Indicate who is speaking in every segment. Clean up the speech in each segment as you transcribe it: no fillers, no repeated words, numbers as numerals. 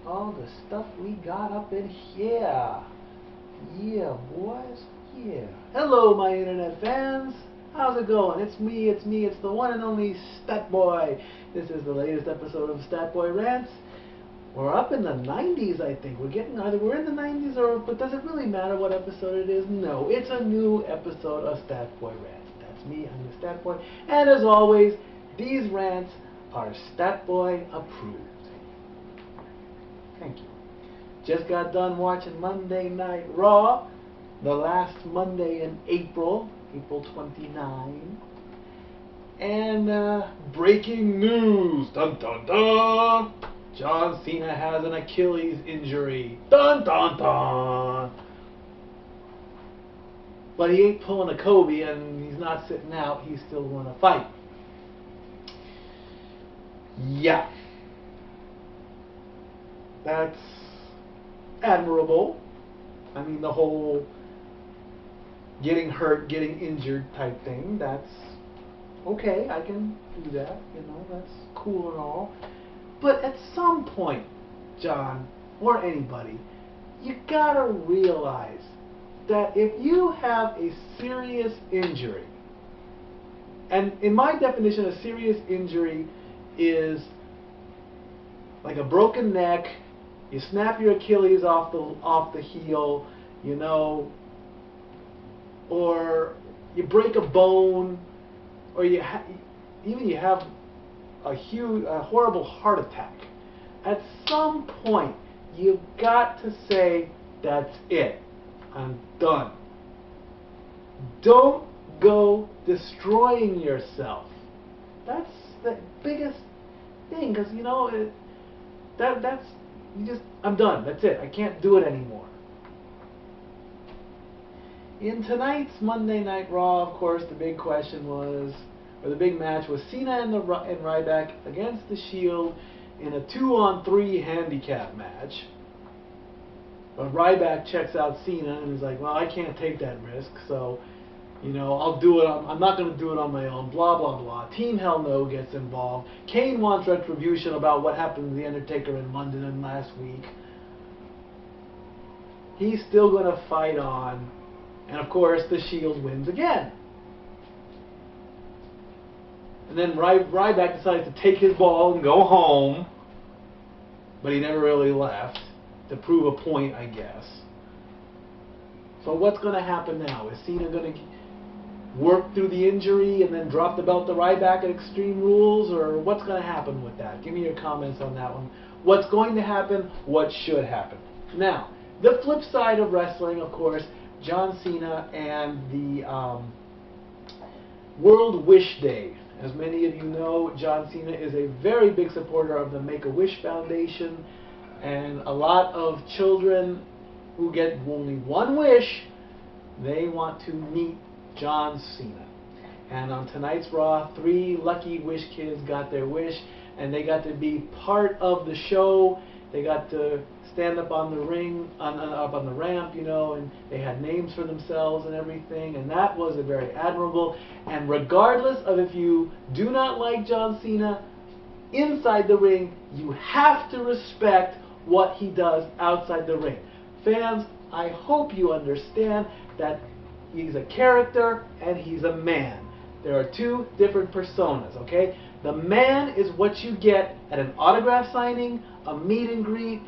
Speaker 1: all the stuff we got up in here. Yeah, boys. Yeah. Hello, my internet fans. How's it going? It's me, it's the one and only Stat Boy. This is the latest episode of Stat Boy Rants. We're up in the 90s, I think. Either we're in the 90s but does it really matter what episode it is? No, it's a new episode of Stat Boy Rants. That's me, I'm the Stat Boy. And as always, these rants are Stat Boy approved. Thank you. Just got done watching Monday Night Raw, the last Monday in April 29. And breaking news, dun dun dun, John Cena has an Achilles injury, dun dun dun. But he ain't pulling a Kobe and he's not sitting out, he's still going to fight. Yeah. That's admirable. I mean, the whole getting hurt, getting injured type thing, that's okay, I can do that, that's cool and all. But at some point, John, or anybody, you gotta realize that if you have a serious injury, and in my definition, a serious injury is like a broken neck, you snap your Achilles off the heel, or you break a bone, or you have a horrible heart attack. At some point, you've got to say, that's it. I'm done. Don't go destroying yourself. That's the biggest thing, because I'm done. That's it. I can't do it anymore. In tonight's Monday Night Raw, of course, the big question was, or the big match was Cena and Ryback against The Shield in a 2-on-3 handicap match. But Ryback checks out Cena and is like, well, I can't take that risk, so I'll do it. I'm not going to do it on my own. Blah blah blah. Team Hell No gets involved. Kane wants retribution about what happened to the Undertaker in London last week. He's still going to fight on, and of course the Shield wins again. And then Ryback decides to take his ball and go home, but he never really left to prove a point, I guess. So what's going to happen now? Is Cena going to work through the injury and then drop the belt to Ryback at Extreme Rules, or what's going to happen with that? Give me your comments on that one. What's going to happen? What should happen? Now, the flip side of wrestling, of course, John Cena and the World Wish Day. As many of you know, John Cena is a very big supporter of the Make-A-Wish Foundation, and a lot of children who get only one wish, they want to meet John Cena. And on tonight's Raw, 3 lucky Wish kids got their wish, and they got to be part of the show. They got to stand up on the ring, up on the ramp, and they had names for themselves and everything, and that was very admirable. And regardless of if you do not like John Cena inside the ring, you have to respect what he does outside the ring. Fans, I hope you understand that he's a character and he's a man. There are 2 different personas, okay? The man is what you get at an autograph signing, a meet and greet,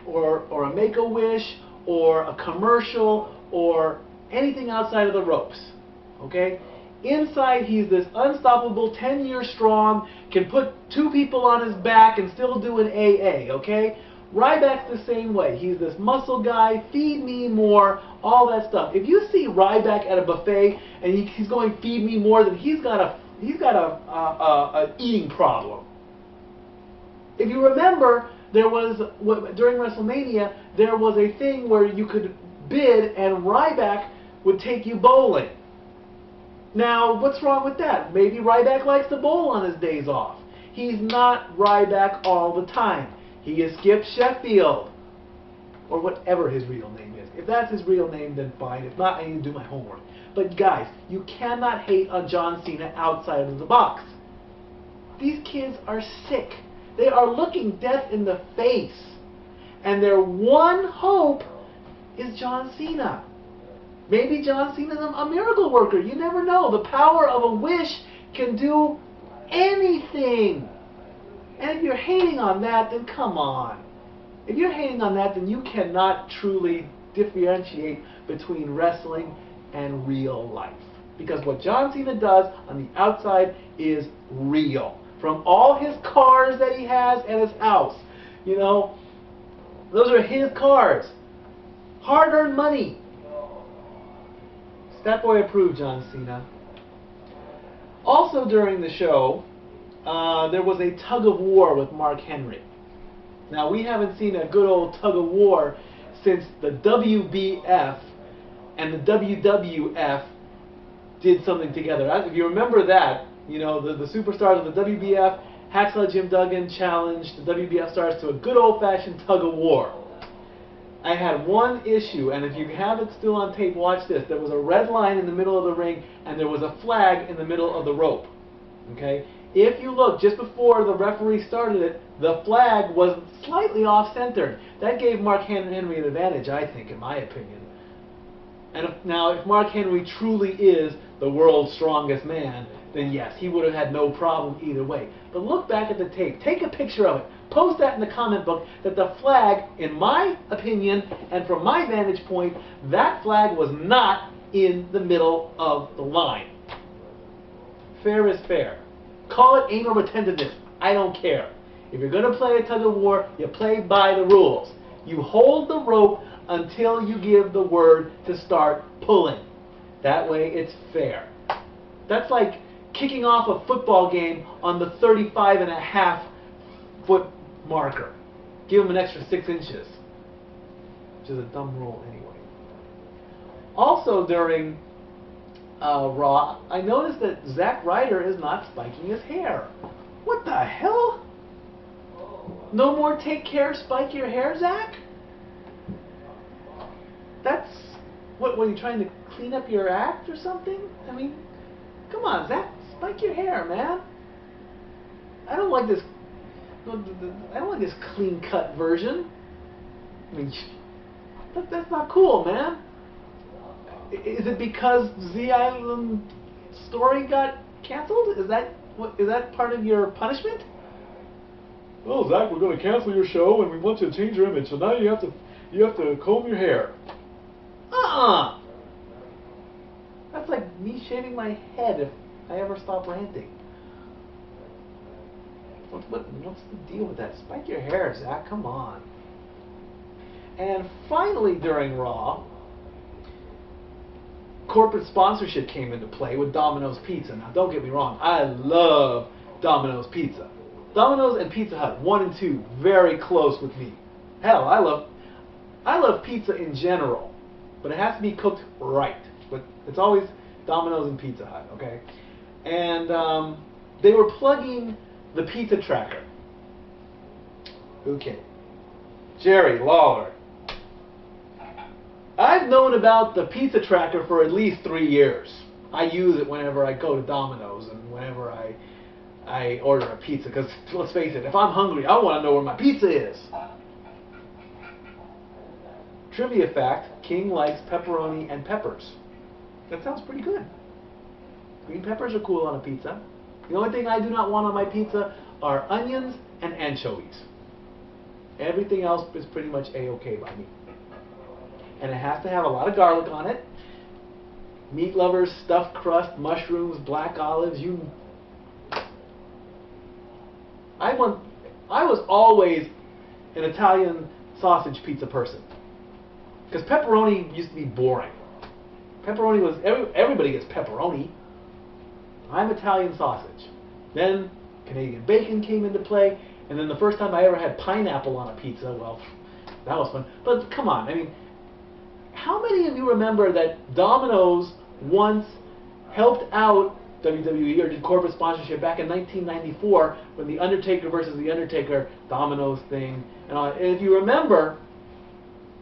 Speaker 1: or a Make-A-Wish, or a commercial, or anything outside of the ropes, okay? Inside, he's this unstoppable, 10-year strong, can put 2 people on his back and still do an AA, okay? Ryback's the same way. He's this muscle guy, feed me more, all that stuff. If you see Ryback at a buffet and he's going feed me more, then he's got a eating problem. If you remember, there was during WrestleMania there was a thing where you could bid and Ryback would take you bowling. Now, what's wrong with that? Maybe Ryback likes to bowl on his days off. He's not Ryback all the time. He is Skip Sheffield, or whatever his real name is. If that's his real name, then fine. If not, I need to do my homework. But guys, you cannot hate on John Cena outside of the box. These kids are sick. They are looking death in the face. And their one hope is John Cena. Maybe John Cena's a miracle worker. You never know. The power of a wish can do anything. And if you're hating on that, then come on. If you're hating on that, then you cannot truly differentiate between wrestling and real life. Because what John Cena does on the outside is real. From all his cars that he has at his house, you know, those are his cars. Hard-earned money. Stat Boy approved, John Cena. Also during the show, there was a tug of war with Mark Henry. Now, we haven't seen a good old tug of war since the WBF and the WWF did something together. If you remember that, you know, the superstars of the WBF, Hacksaw Jim Duggan challenged the WBF stars to a good old-fashioned tug of war. I had one issue, and if you have it still on tape, watch this. There was a red line in the middle of the ring, and there was a flag in the middle of the rope. Okay? If you look, just before the referee started it, the flag was slightly off-centered. That gave Mark Henry an advantage, I think, in my opinion. And if Mark Henry truly is the world's strongest man, then yes, he would have had no problem either way. But look back at the tape. Take a picture of it. Post that in the comment book that the flag, in my opinion, and from my vantage point, that flag was not in the middle of the line. Fair is fair. Call it anal retentiveness. I don't care. If you're going to play a tug of war, you play by the rules. You hold the rope until you give the word to start pulling. That way it's fair. That's like kicking off a football game on the 35.5-foot marker. Give them an extra 6 inches. Which is a dumb rule anyway. Also during Raw, I noticed that Zack Ryder is not spiking his hair. What the hell? No more take care, spike your hair, Zack? That's... What, were you trying to clean up your act or something? I mean, come on, Zack, spike your hair, man. I don't like this clean-cut version. I mean, that's not cool, man. Is it because Z Island story got canceled? Is that part of your punishment?
Speaker 2: Well, Zach, we're going to cancel your show, and we want you to change your image. So now you have to comb your hair.
Speaker 1: That's like me shaving my head if I ever stop ranting. What's the deal with that? Spike your hair, Zach. Come on. And finally, during Raw, corporate sponsorship came into play with Domino's Pizza. Now, don't get me wrong. I love Domino's Pizza. Domino's and Pizza Hut, 1 and 2, very close with me. Hell, I love pizza in general, but it has to be cooked right. But it's always Domino's and Pizza Hut, okay? And they were plugging the pizza tracker. Okay. Jerry Lawler. I've known about the pizza tracker for at least 3 years. I use it whenever I go to Domino's and whenever I order a pizza, because let's face it, if I'm hungry, I want to know where my pizza is. Trivia fact, King likes pepperoni and peppers. That sounds pretty good. Green peppers are cool on a pizza. The only thing I do not want on my pizza are onions and anchovies. Everything else is pretty much A-okay by me. And it has to have a lot of garlic on it. Meat lovers, stuffed crust, mushrooms, black olives, I was always an Italian sausage pizza person. Because pepperoni used to be boring. Pepperoni was... Everybody gets pepperoni. I'm Italian sausage. Then Canadian bacon came into play. And then the first time I ever had pineapple on a pizza, well, that was fun. But come on, I mean, how many of you remember that Domino's once helped out WWE or did corporate sponsorship back in 1994 when the Undertaker versus the Undertaker Domino's thing and all that? And if you remember,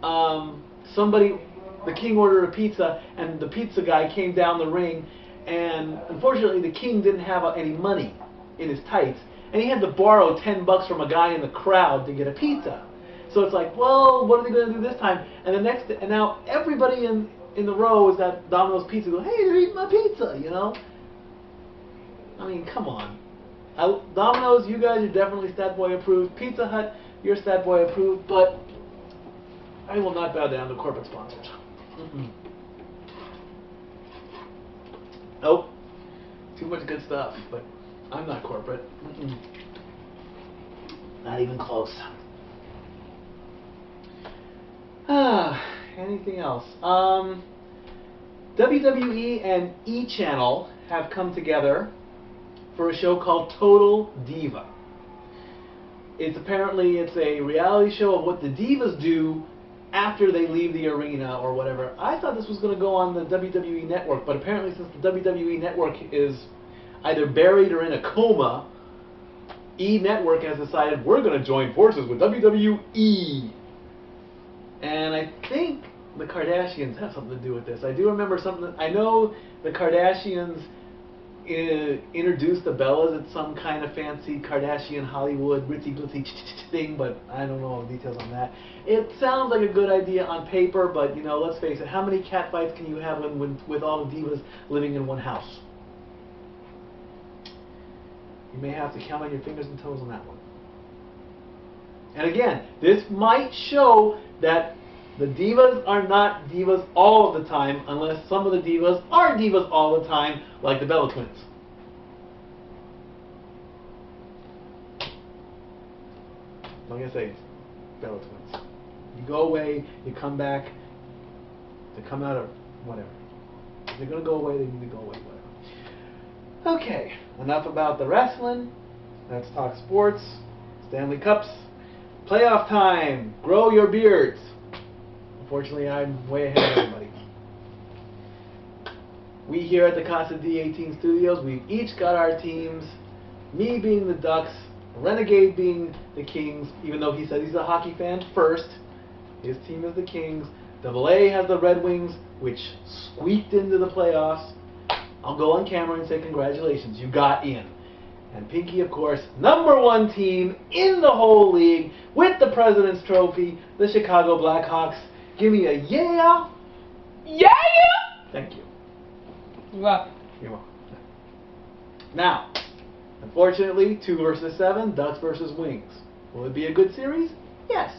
Speaker 1: the King ordered a pizza and the pizza guy came down the ring, and unfortunately the King didn't have any money in his tights, and he had to borrow $10 from a guy in the crowd to get a pizza. So it's like, well, what are they going to do this time? And and now everybody in the row is at Domino's Pizza going, hey, they're eating my pizza, you know? I mean, come on. Domino's, you guys are definitely Stat Boy approved. Pizza Hut, you're Stat Boy approved, but I will not bow down to corporate sponsors. Nope. Too much good stuff, but I'm not corporate. Not even close. Anything else? WWE and E! Channel have come together for a show called Total Diva. It's a reality show of what the divas do after they leave the arena or whatever. I thought this was going to go on the WWE Network, but apparently since the WWE Network is either buried or in a coma, E! Network has decided we're going to join forces with WWE. And I think the Kardashians have something to do with this. I do remember something. I know the Kardashians introduced the Bellas at some kind of fancy Kardashian Hollywood ritzy glitzy thing, but I don't know all the details on that. It sounds like a good idea on paper, but you know, let's face it, how many cat fights can you have with all the divas living in one house? You may have to count on your fingers and toes on that one. And again, this might show that the divas are not divas all of the time, unless some of the divas are divas all the time, like the Bella Twins. Like I say, Bella Twins. You go away, you come back, they come out of whatever. If they're going to go away, they need to go away, whatever. Okay, enough about the wrestling. Let's talk sports. Stanley Cups. Playoff time. Grow your beards. Unfortunately, I'm way ahead of everybody. We here at the Casa D18 Studios, we've each got our teams. Me being the Ducks, Renegade being the Kings, even though he said he's a hockey fan first. His team is the Kings. Double A has the Red Wings, which squeaked into the playoffs. I'll go on camera and say congratulations, you got in. And Pinky, of course, #1 team in the whole league with the President's Trophy, the Chicago Blackhawks. Give me a yeah.
Speaker 3: Yeah!
Speaker 1: Thank you.
Speaker 3: You're welcome.
Speaker 1: You're welcome. Now, unfortunately, 2 versus 7, Ducks versus Wings. Will it be a good series? Yes.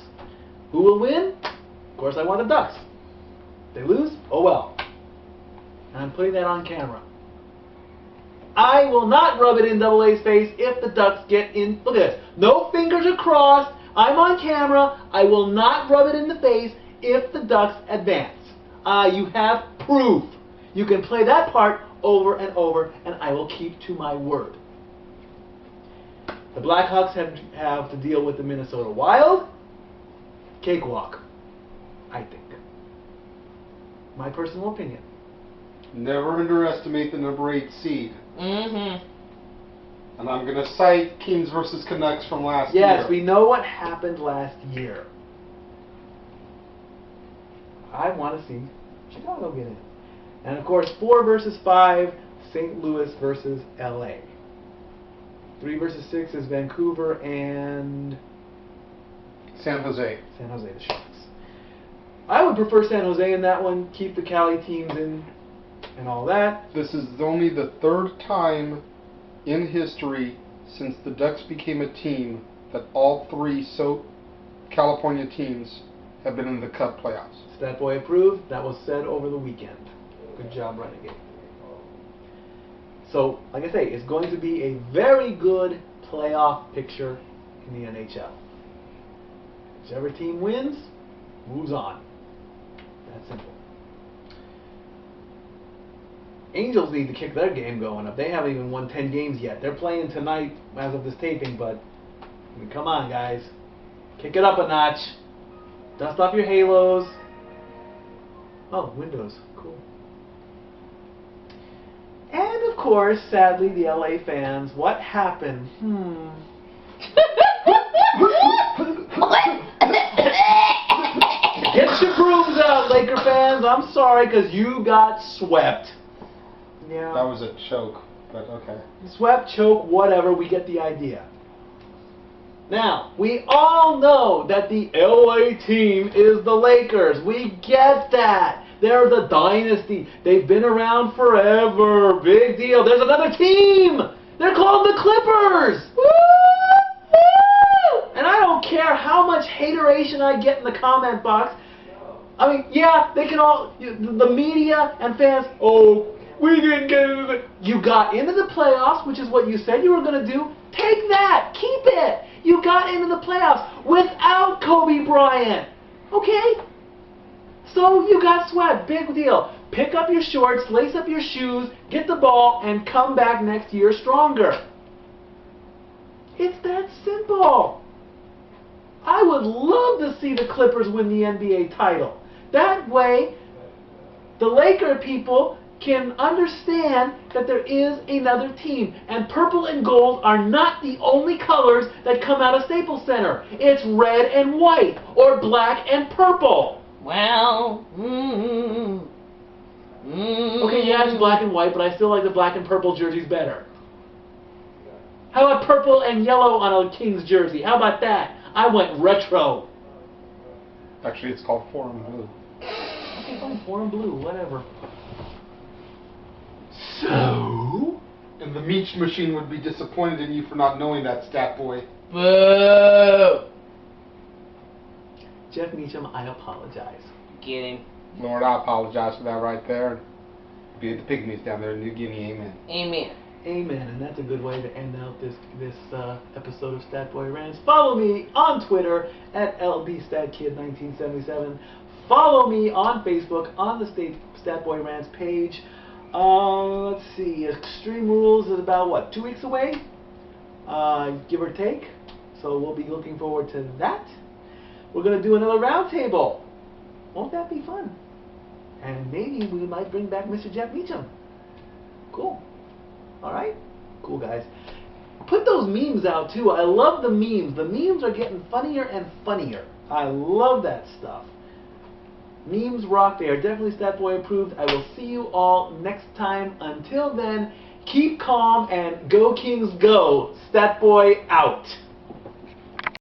Speaker 1: Who will win? Of course, I want the Ducks. They lose? Oh well. And I'm putting that on camera. I will not rub it in Double A's face if the Ducks get in. Look at this. No fingers are crossed. I'm on camera. I will not rub it in the face if the Ducks advance. You have proof. You can play that part over and over, and I will keep to my word. The Blackhawks have to deal with the Minnesota Wild. Cakewalk, I think. My personal opinion.
Speaker 4: Never underestimate the #8 seed.
Speaker 3: Mm-hmm.
Speaker 4: And I'm going to cite Kings versus Canucks from last year.
Speaker 1: Yes, we know what happened last year. I want to see Chicago get in. And of course, 4 versus 5, St. Louis versus LA. 3 versus 6 is Vancouver and
Speaker 4: San Jose.
Speaker 1: San Jose, the Sharks. I would prefer San Jose in that one. Keep the Cali teams in and all that.
Speaker 4: This is only the 3rd time in history since the Ducks became a team that all 3 California teams have been in the Cup playoffs.
Speaker 1: Stat Boy approved. That was said over the weekend. Good job, Renegade. So, like I say, it's going to be a very good playoff picture in the NHL. Whichever team wins, moves on. That's simple. Angels need to kick their game going up. They haven't even won 10 games yet. They're playing tonight as of this taping, but I mean, come on, guys. Kick it up a notch. Dust off your halos. Oh, windows. Cool. And of course, sadly, the LA fans, what happened? Get your brooms out, Laker fans. I'm sorry, because you got swept. Yeah.
Speaker 4: That was a choke, but okay.
Speaker 1: Swept, choke, whatever. We get the idea. Now, we all know that the LA team is the Lakers. We get that. They're the dynasty. They've been around forever. Big deal. There's another team. They're called the Clippers. Woo! And I don't care how much hateration I get in the comment box. I mean, yeah, they can all, the media and fans, oh, we didn't get into the... You got into the playoffs, which is what you said you were going to do. Take that. Keep it. You got into the playoffs without Kobe Bryant. Okay? So you got swept. Big deal. Pick up your shorts, lace up your shoes, get the ball, and come back next year stronger. It's that simple. I would love to see the Clippers win the NBA title. That way, the Laker people can understand that there is another team. And purple and gold are not the only colors that come out of Staples Center. It's red and white, or black and purple.
Speaker 3: Well,
Speaker 1: Okay, yeah, it's black and white, but I still like the black and purple jerseys better. How about purple and yellow on a Kings jersey? How about that? I went retro.
Speaker 4: Actually, it's called Forum Blue.
Speaker 1: Okay, fine, foreign blue, whatever. So?
Speaker 4: And the Meach machine would be disappointed in you for not knowing that, Stat Boy.
Speaker 3: boo.
Speaker 1: Jeff Meacham, I apologize.
Speaker 3: Get him.
Speaker 4: Lord, I apologize for that right there. Be the pygmies down there in New Guinea, amen.
Speaker 3: Amen.
Speaker 1: Amen, and that's a good way to end out this episode of Stat Boy Rants. Follow me on Twitter at LBStatKid1977. Follow me on Facebook on the Stat Boy Rants page. Let's see, Extreme Rules is about, what, 2 weeks away? Give or take. So we'll be looking forward to that. We're going to do another roundtable. Won't that be fun? And maybe we might bring back Mr. Jeff Meacham. Cool. Alright? Cool, guys. Put those memes out, too. I love the memes. The memes are getting funnier and funnier. I love that stuff. Memes rock. They are definitely Stat Boy approved. I will see you all next time. Until then, keep calm and go Kings go. Stat Boy out.